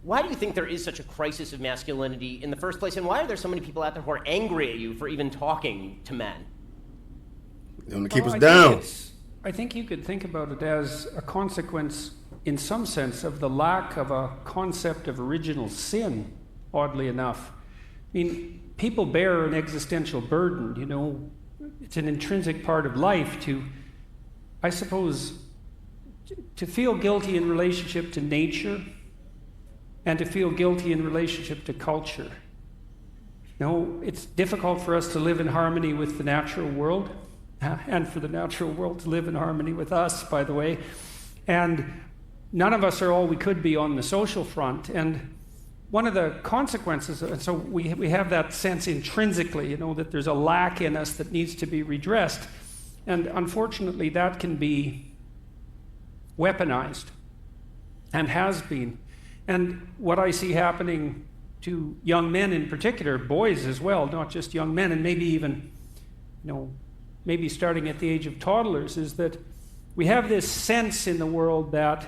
why do you think there is such a crisis of masculinity in the first place, and why are there so many people out there who are angry at you for even talking to men? They want to keep us down. I think you could think about it as a consequence, in some sense, of the lack of a concept of original sin, oddly enough. I mean, people bear an existential burden, you know. It's an intrinsic part of life to, I suppose, to feel guilty in relationship to nature and to feel guilty in relationship to culture. You know, it's difficult for us to live in harmony with the natural world, and for the natural world to live in harmony with us, by the way. And none of us are all we could be on the social front. And one of the consequences, and so we have that sense intrinsically, you know, that there's a lack in us that needs to be redressed. And unfortunately, that can be weaponized, and has been. And what I see happening to young men in particular, boys as well, not just young men, and maybe even, you know, maybe starting at the age of toddlers, is that we have this sense in the world that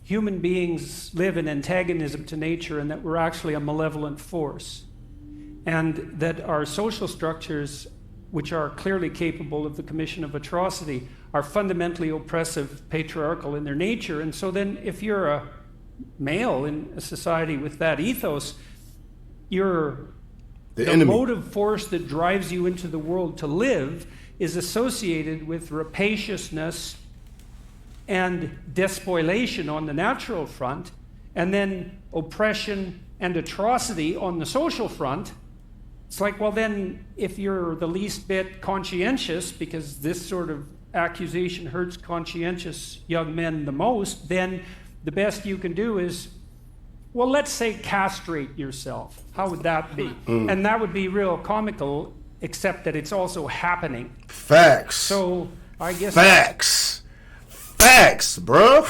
human beings live in antagonism to nature and that we're actually a malevolent force. And that our social structures, which are clearly capable of the commission of atrocity, are fundamentally oppressive, patriarchal in their nature. And so then if you're a male in a society with that ethos, you're the motive force that drives you into the world to live is associated with rapaciousness and despoliation on the natural front, and then oppression and atrocity on the social front. It's like, well then, if you're the least bit conscientious, because this sort of accusation hurts conscientious young men the most, then the best you can do is, well, let's say castrate yourself. How would that be? And that would be real comical, except that it's also happening. Facts. So I guess Facts, bro.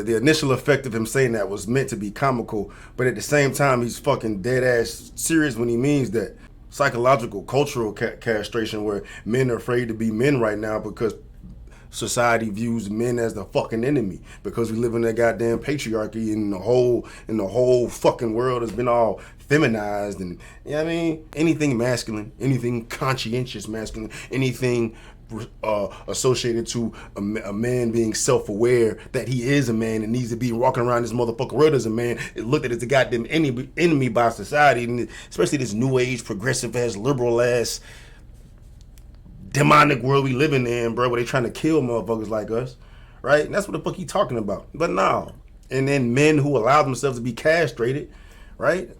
The initial effect of him saying that was meant to be comical, but at the same time, he's fucking dead ass serious when he means that. Psychological, cultural castration, where men are afraid to be men right now because society views men as the fucking enemy, because we live in that goddamn patriarchy, and the whole fucking world has been all feminized, and you know what I mean, anything masculine, anything conscientious masculine, anything associated to a man being self-aware that he is a man and needs to be walking around this motherfucking world as a man, is looked at as a goddamn enemy by society, and especially this new age, progressive ass, liberal ass, demonic world we living in, bro, where they trying to kill motherfuckers like us, right? And that's what the fuck he talking about. But no. And then men who allow themselves to be castrated, right?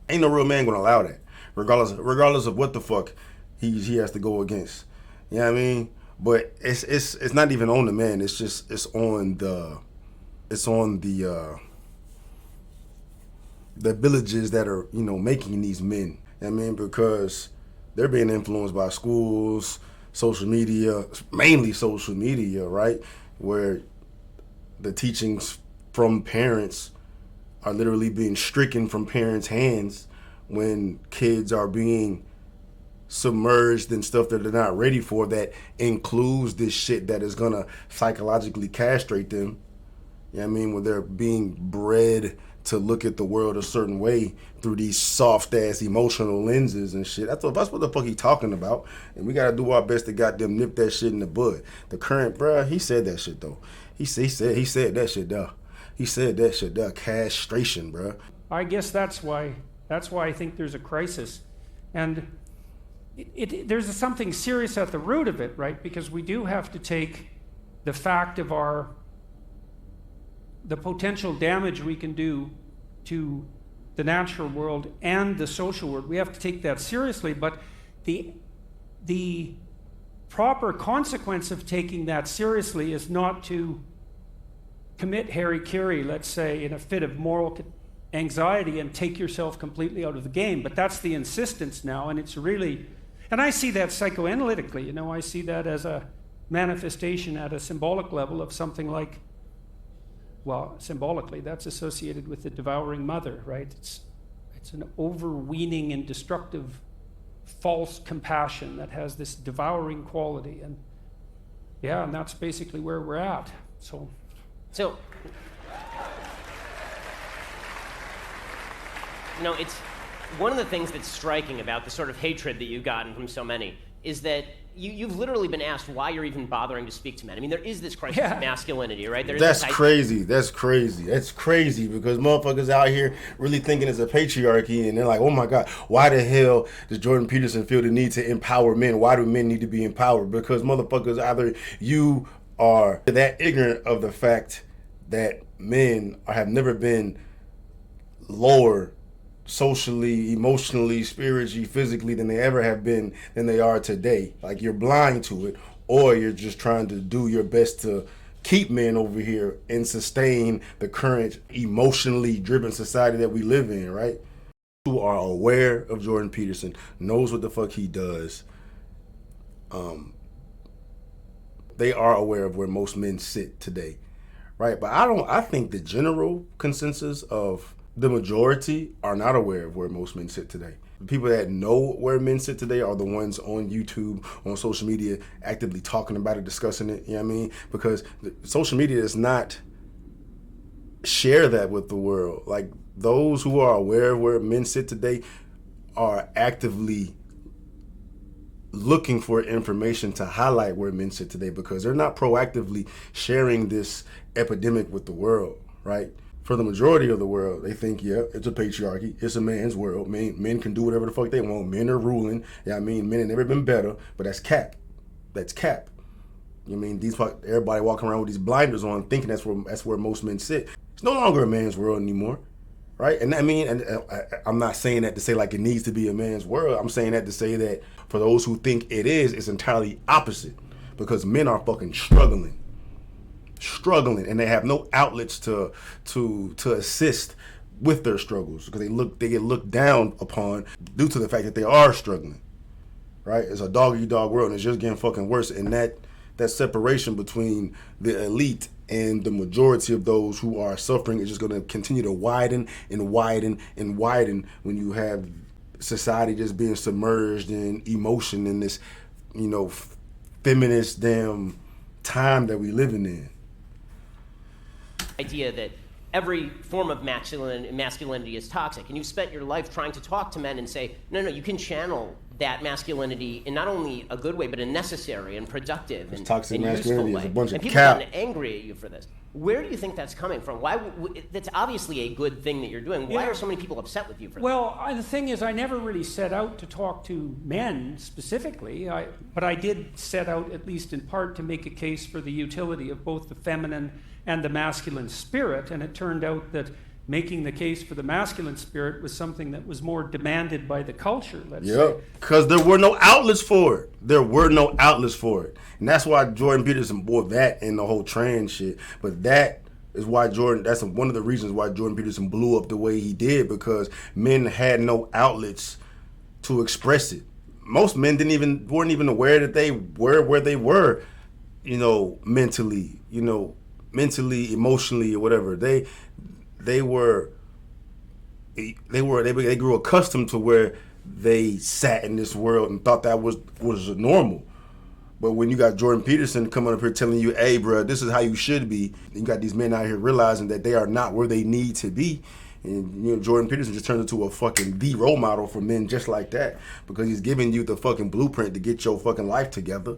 Ain't no real man gonna allow that, regardless of what the fuck he has to go against. You know what I mean? But it's not even on the man. It's on the villages that are, you know, making these men. You know what I mean? Because they're being influenced by schools, social media, mainly social media, right? Where the teachings from parents are literally being stricken from parents' hands when kids are being submerged in stuff that they're not ready for, that includes this shit that is gonna psychologically castrate them. You know what I mean? When they're being bred to look at the world a certain way through these soft ass emotional lenses and shit. That's what the fuck he talking about. And we gotta do our best to goddamn nip that shit in the bud. The current, bruh, he said that shit though. He said that shit though. He said that shit though. Castration, bruh. I guess that's why I think there's a crisis. And there's something serious at the root of it, right? Because we do have to take the fact of the potential damage we can do to the natural world and the social world. We have to take that seriously, but the proper consequence of taking that seriously is not to commit hara-kiri, let's say, in a fit of moral anxiety and take yourself completely out of the game. But that's the insistence now, and it's really, and I see that psychoanalytically, you know, I see that as a manifestation at a symbolic level of something like, well, symbolically, that's associated with the devouring mother, right? It's an overweening and destructive false compassion that has this devouring quality. And yeah, and that's basically where we're at. So You know, it's one of the things that's striking about the sort of hatred that you've gotten from so many is that you've literally been asked why you're even bothering to speak to men. I mean, there is this crisis of masculinity, right? That's crazy. That's crazy because motherfuckers out here really thinking it's a patriarchy, and they're like, oh my God, why the hell does Jordan Peterson feel the need to empower men? Why do men need to be empowered? Because motherfuckers, either you are that ignorant of the fact that men have never been lower socially, emotionally, spiritually, physically than they ever have been than they are today. Like, you're blind to it, or you're just trying to do your best to keep men over here and sustain the current emotionally driven society that we live in, right? Who are aware of Jordan Peterson, knows what the fuck he does. They are aware of where most men sit today, right? But I think the general consensus of the majority are not aware of where most men sit today. The people that know where men sit today are the ones on YouTube, on social media, actively talking about it, discussing it, you know what I mean? Because social media does not share that with the world. Like, those who are aware of where men sit today are actively looking for information to highlight where men sit today, because they're not proactively sharing this epidemic with the world, right? For the majority of the world, they think, yeah, it's a patriarchy. It's a man's world. Men can do whatever the fuck they want. Men are ruling. Yeah, I mean, men have never been better, but that's cap. That's cap. You mean, everybody walking around with these blinders on, thinking that's where most men sit. It's no longer a man's world anymore, right? And I mean, I'm not saying that to say like it needs to be a man's world. I'm saying that to say that for those who think it is, it's entirely opposite, because men are fucking struggling, and they have no outlets to assist with their struggles, because they get looked down upon due to the fact that they are struggling, right? It's a dog eat dog world, and it's just getting fucking worse. And that separation between the elite and the majority of those who are suffering is just going to continue to widen and widen and widen when you have society just being submerged in emotion in this, you know, feminist damn time that we living in. Idea that every form of masculinity is toxic, and you've spent your life trying to talk to men and say, no, you can channel that masculinity in not only a good way, but a necessary and productive and toxic and masculinity useful is way. a bunch and of people cap. get angry at you for this. Where do you think that's coming from? Why? That's obviously a good thing that you're doing. Why are so many people upset with you for that? Well, the thing is, I never really set out to talk to men specifically, but I did set out, at least in part, to make a case for the utility of both the feminine and the masculine spirit, and it turned out that making the case for the masculine spirit was something that was more demanded by the culture, let's say. Because there were no outlets for it. And that's why Jordan Peterson brought that in the whole trans shit. But that is why that's one of the reasons why Jordan Peterson blew up the way he did, because men had no outlets to express it. Most men weren't even aware that they were where they were, you know, mentally, emotionally, or whatever. They grew accustomed to where they sat in this world and thought that was normal. But when you got Jordan Peterson coming up here telling you, hey, bro, this is how you should be, and you got these men out here realizing that they are not where they need to be. And, you know, Jordan Peterson just turned into a fucking the role model for men just like that, because he's giving you the fucking blueprint to get your fucking life together,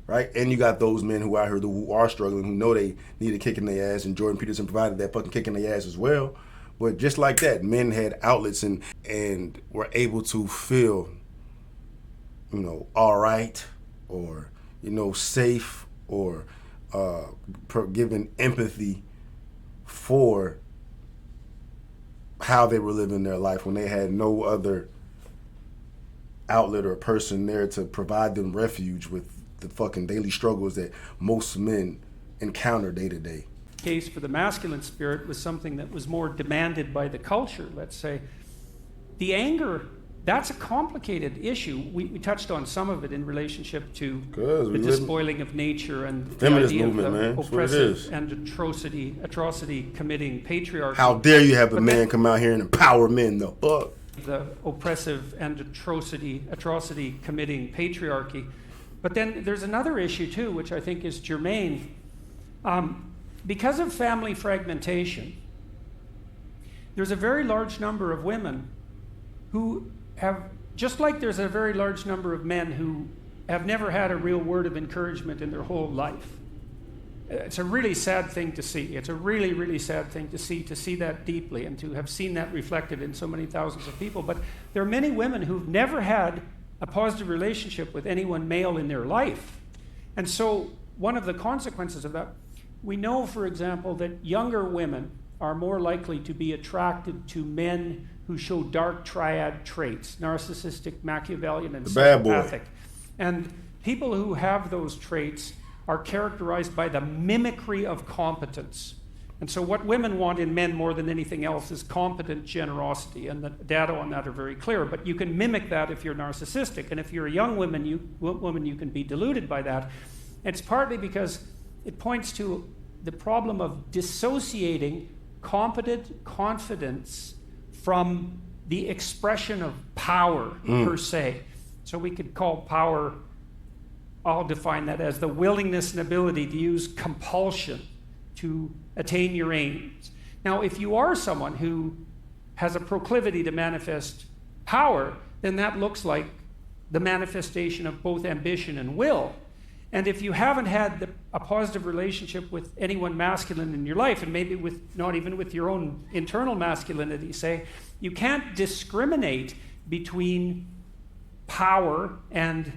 right? And you got those men who out here who are struggling, who know they need a kick in their ass, and Jordan Peterson provided that fucking kick in their ass as well. But just like that, men had outlets and were able to feel, you know, all right, or, you know, safe, or giving empathy for how they were living their life when they had no other outlet or person there to provide them refuge with the fucking daily struggles that most men encounter day to day. Case for the masculine spirit was something that was more demanded by the culture, let's say. The anger, that's a complicated issue. We touched on some of it in relationship to the despoiling of nature and the idea of the oppressive and atrocity committing patriarchy. How dare you have a man come out here and empower men, though? Fuck. The oppressive and atrocity committing patriarchy. But then there's another issue too, which I think is germane. Because of family fragmentation, there's a very large number of women who have, just like there's a very large number of men who have never had a real word of encouragement in their whole life. It's a really sad thing to see. It's a really, really sad thing to see that deeply, and to have seen that reflected in so many thousands of people. But there are many women who've never had a positive relationship with anyone male in their life. And so one of the consequences of that, we know, for example, that younger women are more likely to be attracted to men who show dark triad traits: narcissistic, Machiavellian, and psychopathic. And people who have those traits are characterized by the mimicry of competence. And so what women want in men more than anything else is competent generosity, and the data on that are very clear. But you can mimic that if you're narcissistic, and if you're a young woman, you can be deluded by that. It's partly because it points to the problem of dissociating competent confidence from the expression of power per se. So we could call power, I'll define that as the willingness and ability to use compulsion to attain your aims. Now, if you are someone who has a proclivity to manifest power, then that looks like the manifestation of both ambition and will. And if you haven't had a positive relationship with anyone masculine in your life, and maybe not even with your own internal masculinity, say, you can't discriminate between power and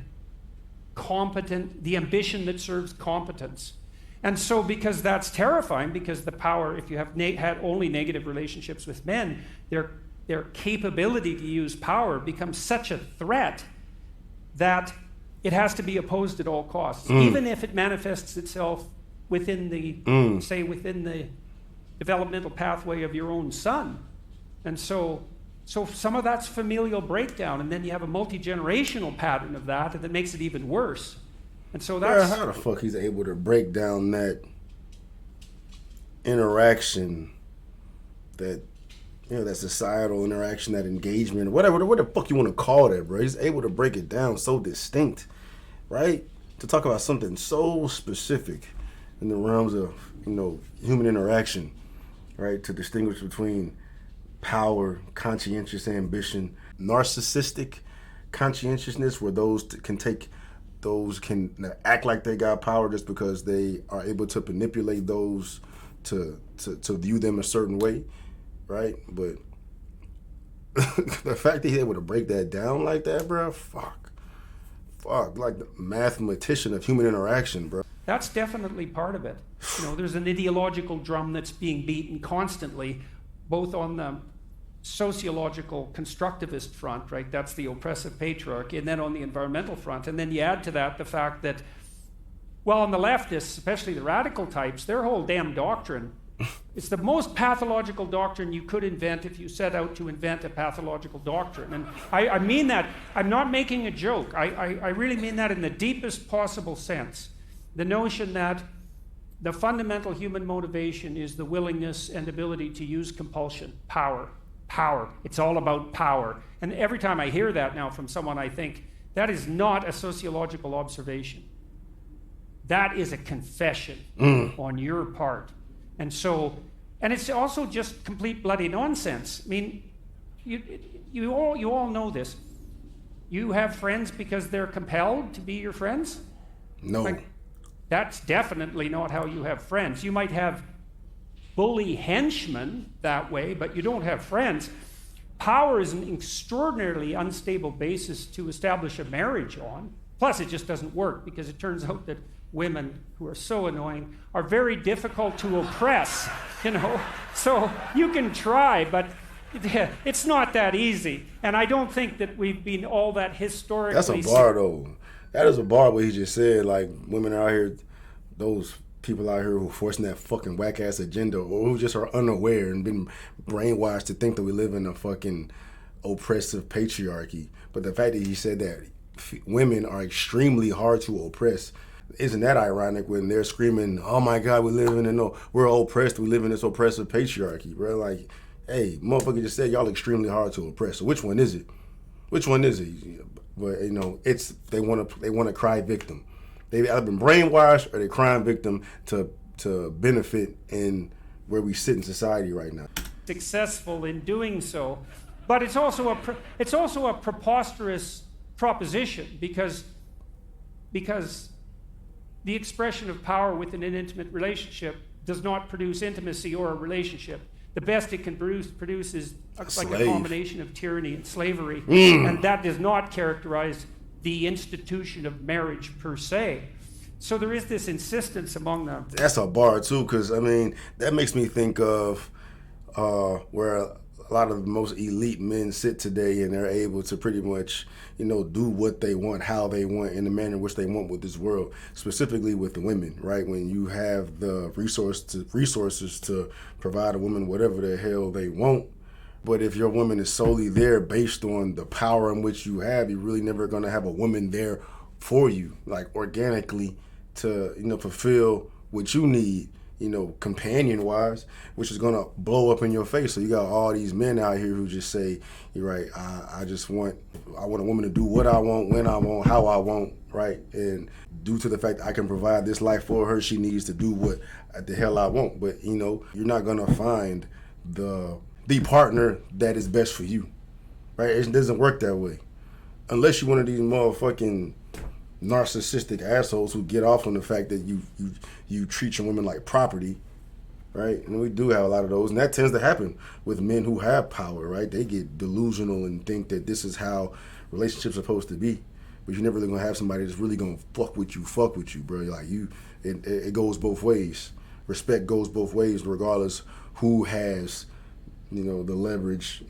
the ambition that serves competence. And so, because that's terrifying, because the power, if you have had only negative relationships with men, their capability to use power becomes such a threat that it has to be opposed at all costs, even if it manifests itself within within the developmental pathway of your own son. And so some of that's familial breakdown, and then you have a multi-generational pattern of that, and that makes it even worse. And so that's... How the fuck he's able to break down that interaction, that societal interaction, that engagement, whatever, what the fuck you want to call that, bro? He's able to break it down so distinct, right? To talk about something so specific in the realms of, human interaction, right? To distinguish between power, conscientious ambition, narcissistic conscientiousness, where those can act like they got power just because they are able to manipulate those to view them a certain way, right? But the fact that he's able to break that down like that, bro, fuck, like the mathematician of human interaction, bro. That's definitely part of it. There's an ideological drum that's being beaten constantly, both on the sociological constructivist front, right? That's the oppressive patriarchy, and then on the environmental front. And then you add to that the fact that, well, on the leftists, especially the radical types, their whole damn doctrine, it's the most pathological doctrine you could invent if you set out to invent a pathological doctrine. And I mean that. I'm not making a joke. I really mean that in the deepest possible sense. The notion that the fundamental human motivation is the willingness and ability to use compulsion, power. It's all about power. And every time I hear that now from someone, I think, that is not a sociological observation. That is a confession on your part. And it's also just complete bloody nonsense. I mean, you all know this. You have friends because they're compelled to be your friends? No. That's definitely not how you have friends. You might have bully henchmen that way, but you don't have friends. Power is an extraordinarily unstable basis to establish a marriage on. Plus, it just doesn't work, because it turns out that women, who are so annoying, are very difficult to oppress, So you can try, but it's not that easy. And I don't think that we've been all that historically... That's a bar, though. That is a bar, what he just said. Like, women out here, those people out here who are forcing that fucking whack-ass agenda, or who just are unaware and been brainwashed to think that we live in a fucking oppressive patriarchy. But the fact that he said that women are extremely hard to oppress, isn't that ironic when they're screaming, oh my God, we're oppressed, we live in this oppressive patriarchy, bro? Like, hey, motherfucker just said y'all extremely hard to oppress. So which one is it? Which one is it? But it's they want to cry victim. They've either been brainwashed or they're crying victim to benefit in where we sit in society right now. successful in doing so. But it's also a preposterous proposition because the expression of power within an intimate relationship does not produce intimacy or a relationship. The best it can produce is like a combination of tyranny and slavery, and that does not characterize the institution of marriage per se. So there is this insistence among them. That's a bar too, because I mean that makes me think of where a lot of the most elite men sit today, and they're able to pretty much, do what they want, how they want, in the manner in which they want with this world, specifically with the women, right? When you have the resources to provide a woman whatever the hell they want, but if your woman is solely there based on the power in which you have, you're really never going to have a woman there for you, like organically, to fulfill what you need, companion-wise, which is gonna blow up in your face. So you got all these men out here who just say, "You're right. I want a woman to do what I want, when I want, how I want, right?" And due to the fact that I can provide this life for her, she needs to do what the hell I want. But you're not gonna find the partner that is best for you, right? It doesn't work that way, unless you're one of these motherfucking narcissistic assholes who get off on the fact that you treat your women like property, right? And we do have a lot of those, and that tends to happen with men who have power, right? They get delusional and think that this is how relationships are supposed to be, but you're never really gonna have somebody that's really gonna fuck with you, bro. Like it goes both ways. Respect goes both ways, regardless who has, the leverage,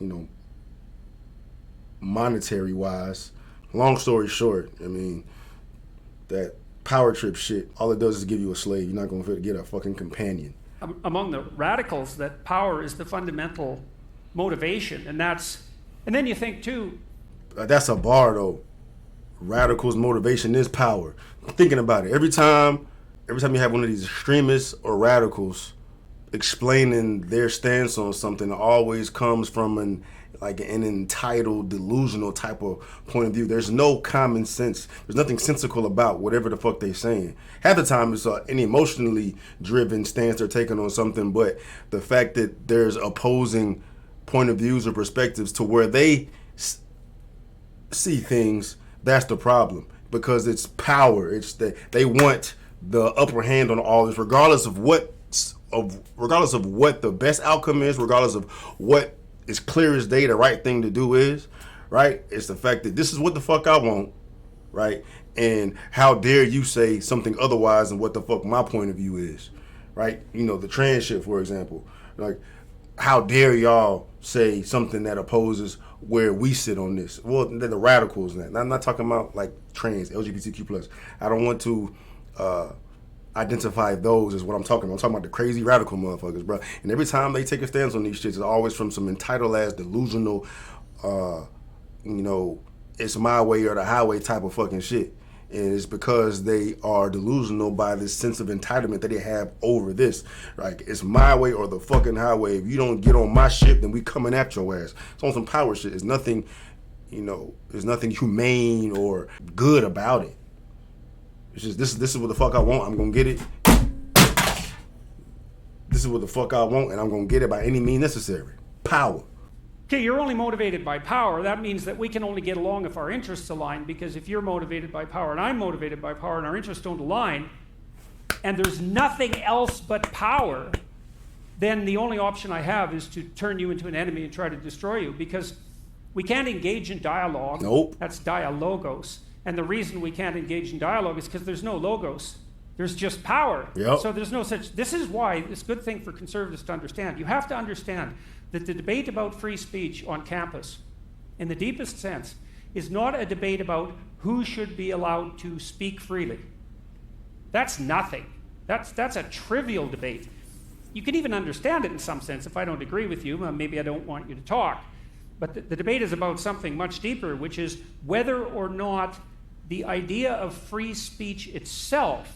monetary wise. Long story short, I mean, that power trip shit, all it does is give you a slave. You're not going to get a fucking companion. Among the radicals, that power is the fundamental motivation, and then you think too. That's a bar though. Radicals' motivation is power. Thinking about it, every time you have one of these extremists or radicals explaining their stance on something, it always comes from an entitled, delusional type of point of view. There's no common sense. There's nothing sensical about whatever the fuck they're saying. Half the time it's an emotionally driven stance they're taking on something, but the fact that there's opposing point of views or perspectives to where they see things, that's the problem. Because it's power. It's that they want the upper hand on all this, regardless of what the best outcome is, regardless of what is clear as day the right thing to do is, right? It's the fact that this is what the fuck I want, right? And how dare you say something otherwise than what the fuck my point of view is, right? The trans shit, for example. Like, how dare y'all say something that opposes where we sit on this? Well, they're the radicals. I'm not talking about like trans, LGBTQ+. I don't want to identify those as what I'm talking about. I'm talking about the crazy radical motherfuckers, bro. And every time they take a stance on these shits, it's always from some entitled ass, delusional, it's my way or the highway type of fucking shit. And it's because they are delusional by this sense of entitlement that they have over this. Like, it's my way or the fucking highway. If you don't get on my ship, then we coming at your ass. It's on some power shit. It's nothing, there's nothing humane or good about it. It's just, this is what the fuck I want. I'm gonna get it. This is what the fuck I want, and I'm gonna get it by any means necessary. Power. Okay, you're only motivated by power. That means that we can only get along if our interests align, because if you're motivated by power and I'm motivated by power and our interests don't align, and there's nothing else but power, then the only option I have is to turn you into an enemy and try to destroy you, because we can't engage in dialogue. Nope. That's dialogos. And the reason we can't engage in dialogue is because there's no logos. There's just power. Yep. So there's no such... This is why it's a good thing for conservatives to understand. You have to understand that the debate about free speech on campus, in the deepest sense, is not a debate about who should be allowed to speak freely. That's nothing. That's a trivial debate. You can even understand it in some sense. If I don't agree with you, maybe I don't want you to talk. But the debate is about something much deeper, which is whether or not the idea of free speech itself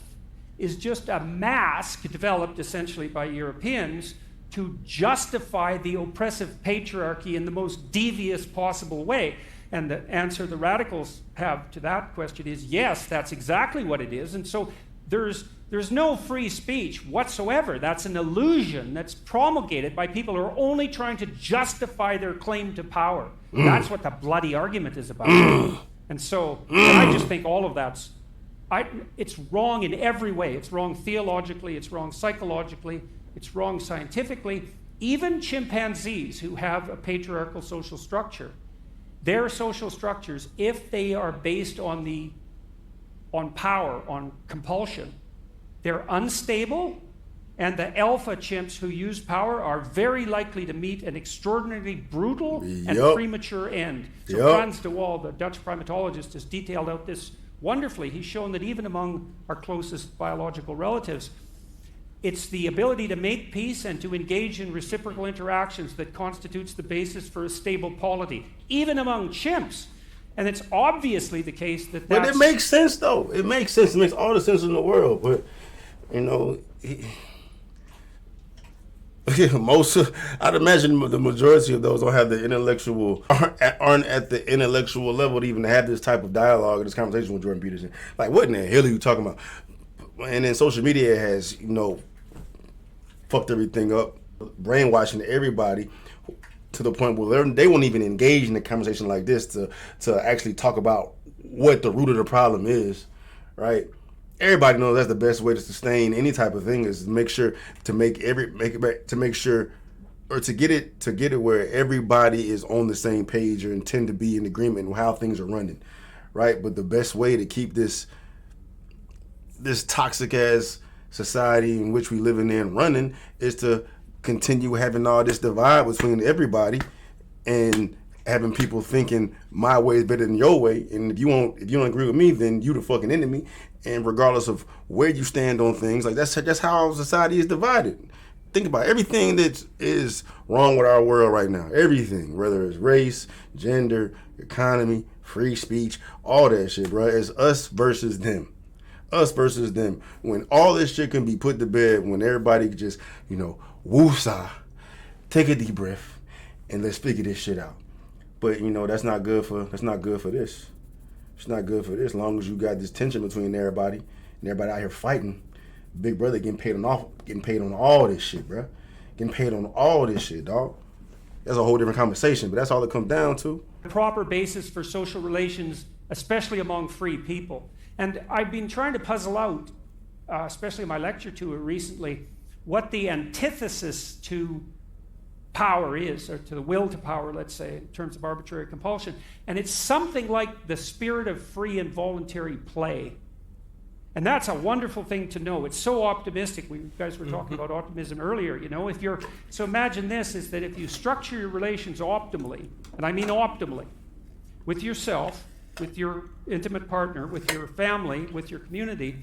is just a mask developed essentially by Europeans to justify the oppressive patriarchy in the most devious possible way. And the answer the radicals have to that question is yes, that's exactly what it is. And so there's There's no free speech whatsoever. That's an illusion that's promulgated by people who are only trying to justify their claim to power. That's what the bloody argument is about. And so I just think all of that's, it's wrong in every way. It's wrong theologically, it's wrong psychologically, it's wrong scientifically. Even chimpanzees who have a patriarchal social structure, their social structures, if they are based on power, on compulsion, they're unstable, and the alpha chimps who use power are very likely to meet an extraordinarily brutal and premature end. So Frans de Waal, the Dutch primatologist, has detailed out this wonderfully. He's shown that even among our closest biological relatives, it's the ability to make peace and to engage in reciprocal interactions that constitutes the basis for a stable polity, even among chimps. And it's obviously the case that that's... But it makes sense, though. It makes sense. It makes all the sense in the world. But, you know, I'd imagine the majority of those don't have the intellectual, aren't at the intellectual level to even have this type of dialogue or this conversation with Jordan Peterson. Like, what in the hell are you talking about? And then social media has, you know, fucked everything up, brainwashing everybody to the point where they won't even engage in a conversation like this to actually talk about what the root of the problem is, right? Everybody knows that's the best way to sustain any type of thing is to make sure to get it where everybody is on the same page or intend to be in agreement with how things are running, right? But the best way to keep this toxic ass society in which we living in running is to continue having all this divide between everybody and having people thinking my way is better than your way, and if you don't agree with me, then you the fucking enemy. And regardless of where you stand on things, like that's how society is divided. Think about everything that is wrong with our world right now. Everything, whether it's race, gender, economy, free speech, all that shit, bro. It's us versus them. Us versus them. When all this shit can be put to bed, when everybody can just, you know, woosah, take a deep breath, and let's figure this shit out. But you know, that's not good for this. It's not good for this. As long as you got this tension between everybody and everybody out here fighting, Big Brother getting paid on all this shit, bro. Getting paid on all this shit, dog. That's a whole different conversation, but that's all it comes down to. The proper basis for social relations, especially among free people. And I've been trying to puzzle out, especially in my lecture tour recently, what the antithesis to power is, or to the will to power, let's say, in terms of arbitrary compulsion. And it's something like the spirit of free and voluntary play. And that's a wonderful thing to know. It's so optimistic. You guys were talking about optimism earlier, you know. So imagine this, is that if you structure your relations optimally, and I mean optimally, with yourself, with your intimate partner, with your family, with your community,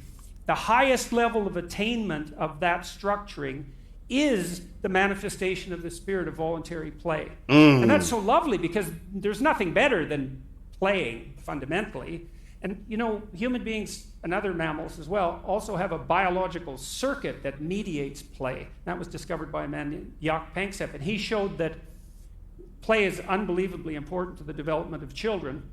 the highest level of attainment of that structuring is the manifestation of the spirit of voluntary play. And that's so lovely because there's nothing better than playing fundamentally. And you know, human beings and other mammals as well also have a biological circuit that mediates play. That was discovered by a man named Jaak Panksepp, and he showed that play is unbelievably important to the development of children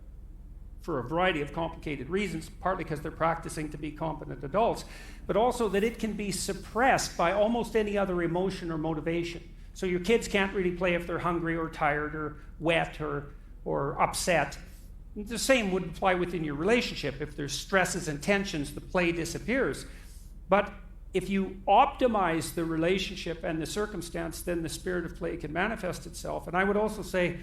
for a variety of complicated reasons, partly because they're practicing to be competent adults, but also that it can be suppressed by almost any other emotion or motivation. So your kids can't really play if they're hungry or tired or wet or upset. The same would apply within your relationship. If there's stresses and tensions, the play disappears. But if you optimize the relationship and the circumstance, then the spirit of play can manifest itself. And I would also say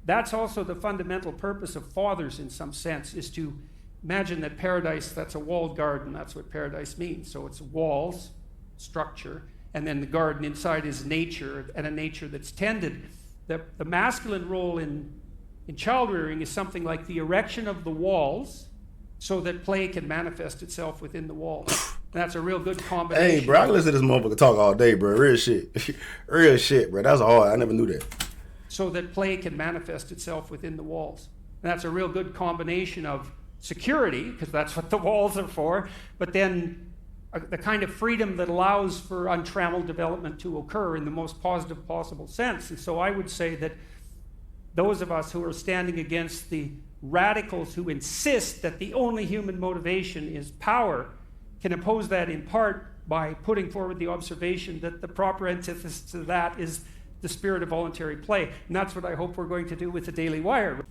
that's also the fundamental purpose of fathers in some sense, is to imagine that paradise, that's a walled garden. That's what paradise means. So it's walls, structure, and then the garden inside is nature, and a nature that's tended. The masculine role in child rearing is something like the erection of the walls so that play can manifest itself within the walls. And that's a real good combination. Hey, bro, I can listen to this motherfucker talk all day, bro. Real shit. Real shit, bro. That's hard. I never knew that. So that play can manifest itself within the walls. And that's a real good combination of security, because that's what the walls are for, but then the kind of freedom that allows for untrammeled development to occur in the most positive possible sense. And so I would say that those of us who are standing against the radicals who insist that the only human motivation is power can oppose that in part by putting forward the observation that the proper antithesis to that is the spirit of voluntary play. And that's what I hope we're going to do with the Daily Wire.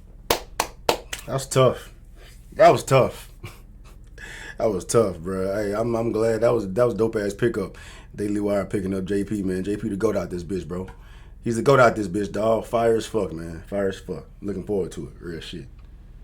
That's tough. That was tough. That was tough, bro. Hey, I'm glad that was dope ass pickup. Daily Wire picking up JP, man. JP the goat out this bitch, bro. He's the goat out this bitch, dog. Fire as fuck, man. Fire as fuck. Looking forward to it. Real shit.